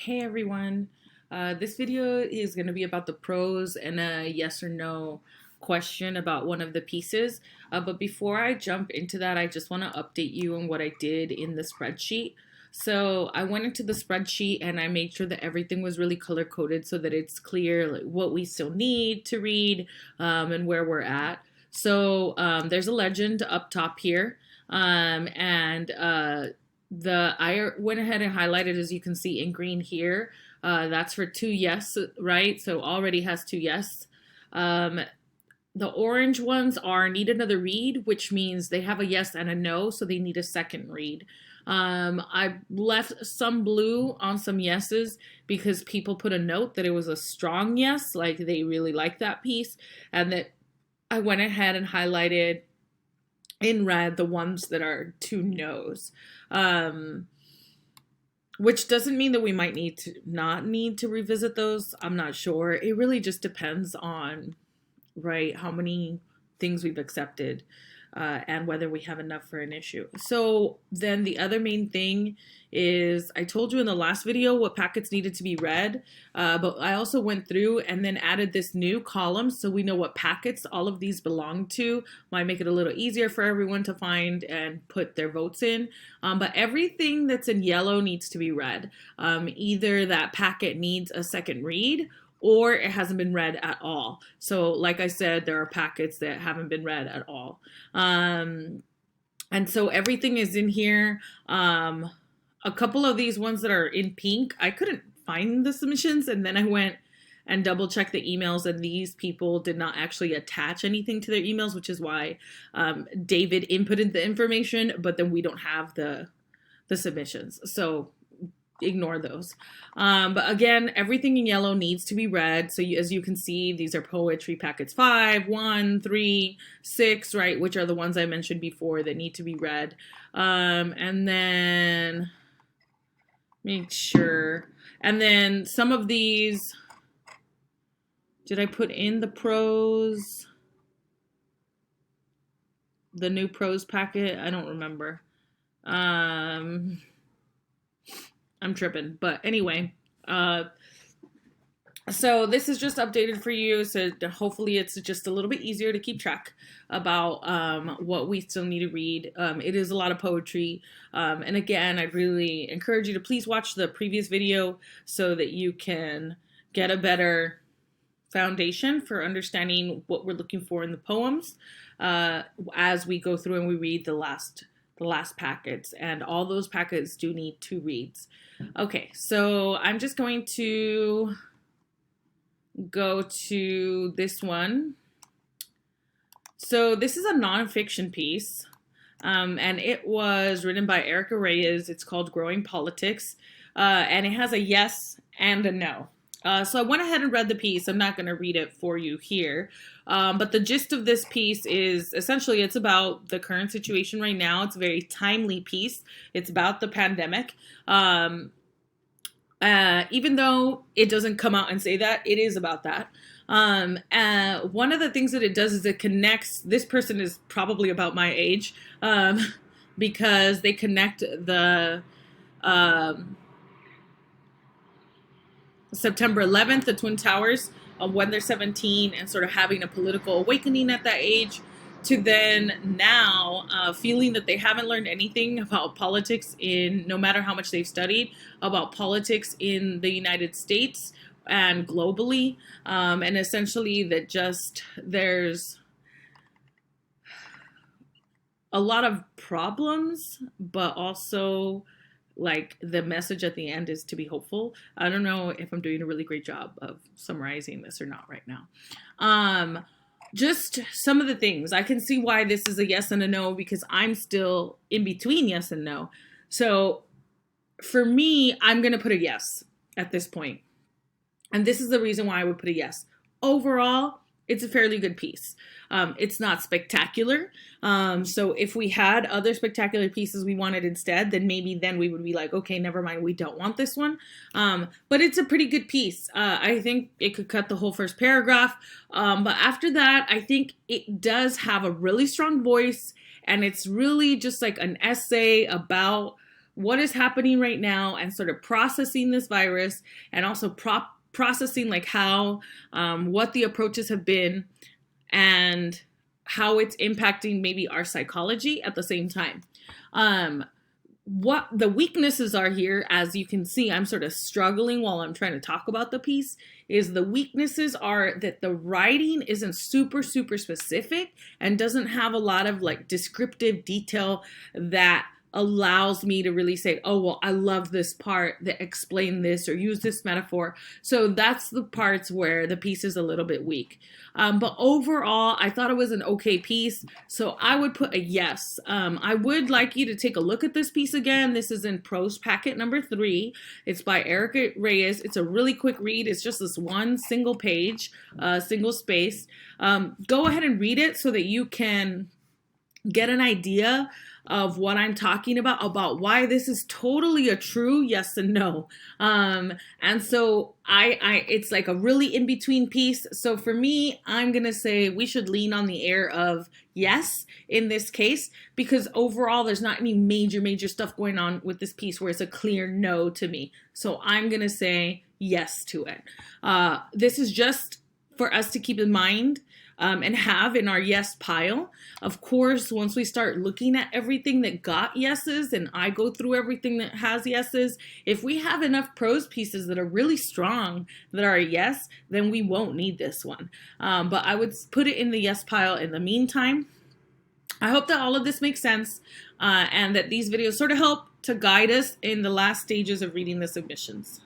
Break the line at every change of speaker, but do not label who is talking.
Hey everyone, this video is going to be about the prose and a yes or no question about one of the pieces. But before I jump into that, I just want to update you on what I did in the spreadsheet. So I went into the spreadsheet and I made sure that everything was really color coded so that it's clear like, what we still need to read and where we're at. So there's a legend up top here. And I went ahead and highlighted, as you can see in green here. That's for two yes, right? So already has two yes. The orange ones are need another read, which means they have a yes and a no, so they need a second read. I left some blue on some yeses because people put a note that it was a strong yes, like they really like that piece, and that I went ahead and highlighted in red the ones that are two no's. Which doesn't mean that we might not need to revisit those. I'm not sure. It really just depends on, right, how many things we've accepted and whether we have enough for an issue. So then the other main thing is I told you in the last video what packets needed to be read, but I also went through and then added this new column so we know what packets all of these belong to. Might make it a little easier for everyone to find and put their votes in. But everything that's in yellow needs to be read. Either that packet needs a second read or it hasn't been read at all. So like I said, there are packets that haven't been read at all. And so everything is in here. A couple of these ones that are in pink, I couldn't find the submissions, and then I went and double checked the emails, and these people did not actually attach anything to their emails, which is why David inputted the information, but then we don't have the submissions. So ignore those. But again, everything in yellow needs to be read. So as you can see, these are poetry packets 5, 1, 3, 6, right? Which are the ones I mentioned before that need to be read. And then make sure. And then some of these, did I put in the prose? The new prose packet? I don't remember. I'm tripping, but anyway, so this is just updated for you, so hopefully it's just a little bit easier to keep track about what we still need to read. It is a lot of poetry, and again, I really encourage you to please watch the previous video so that you can get a better foundation for understanding what we're looking for in the poems as we go through and we read the last packets, and all those packets do need two reads. Okay, so I'm just going to go to this one. So this is a nonfiction piece, and it was written by Erica Reyes. It's called Growing Politics, and it has a yes and a no. So I went ahead and read the piece. I'm not going to read it for you here. But the gist of this piece is essentially it's about the current situation right now. It's a very timely piece. It's about the pandemic. Even though it doesn't come out and say that, it is about that. One of the things that it does is it connects, this person is probably about my age, because they connect the September 11th, the Twin Towers, when they're 17 and sort of having a political awakening at that age, to then now feeling that they haven't learned anything about politics no matter how much they've studied, about politics in the United States and globally, and essentially that just there's a lot of problems, but also like the message at the end is to be hopeful. I don't know if I'm doing a really great job of summarizing this or not right now. Just some of the things. I can see why this is a yes and a no because I'm still in between yes and no. So for me, I'm going to put a yes at this point. And this is the reason why I would put a yes. Overall, it's a fairly good piece. It's not spectacular. So if we had other spectacular pieces we wanted instead, then maybe then we would be like, okay, never mind, we don't want this one. But it's a pretty good piece. I think it could cut the whole first paragraph. But after that, I think it does have a really strong voice, and it's really just like an essay about what is happening right now and sort of processing this virus, and also processing like how, what the approaches have been and how it's impacting maybe our psychology at the same time. What the weaknesses are here, as you can see, I'm sort of struggling while I'm trying to talk about the piece, is the weaknesses are that the writing isn't super specific and doesn't have a lot of like descriptive detail that allows me to really say, oh, well, I love this part that explain this or use this metaphor. So that's the parts where the piece is a little bit weak. But overall, I thought it was an okay piece. So I would put a yes. I would like you to take a look at this piece again. This is in Prose Packet number 3. It's by Erica Reyes. It's a really quick read. It's just this one single page, single space. Go ahead and read it so that you can get an idea of what I'm talking about why this is totally a true yes and no. And so it's like a really in-between piece. So for me, I'm going to say we should lean on the air of yes in this case, because overall there's not any major stuff going on with this piece where it's a clear no to me. So I'm going to say yes to it. This is just for us to keep in mind and have in our yes pile. Of course, once we start looking at everything that got yeses, and I go through everything that has yeses, if we have enough prose pieces that are really strong that are a yes, then we won't need this one. But I would put it in the yes pile in the meantime. I hope that all of this makes sense and that these videos sort of help to guide us in the last stages of reading the submissions.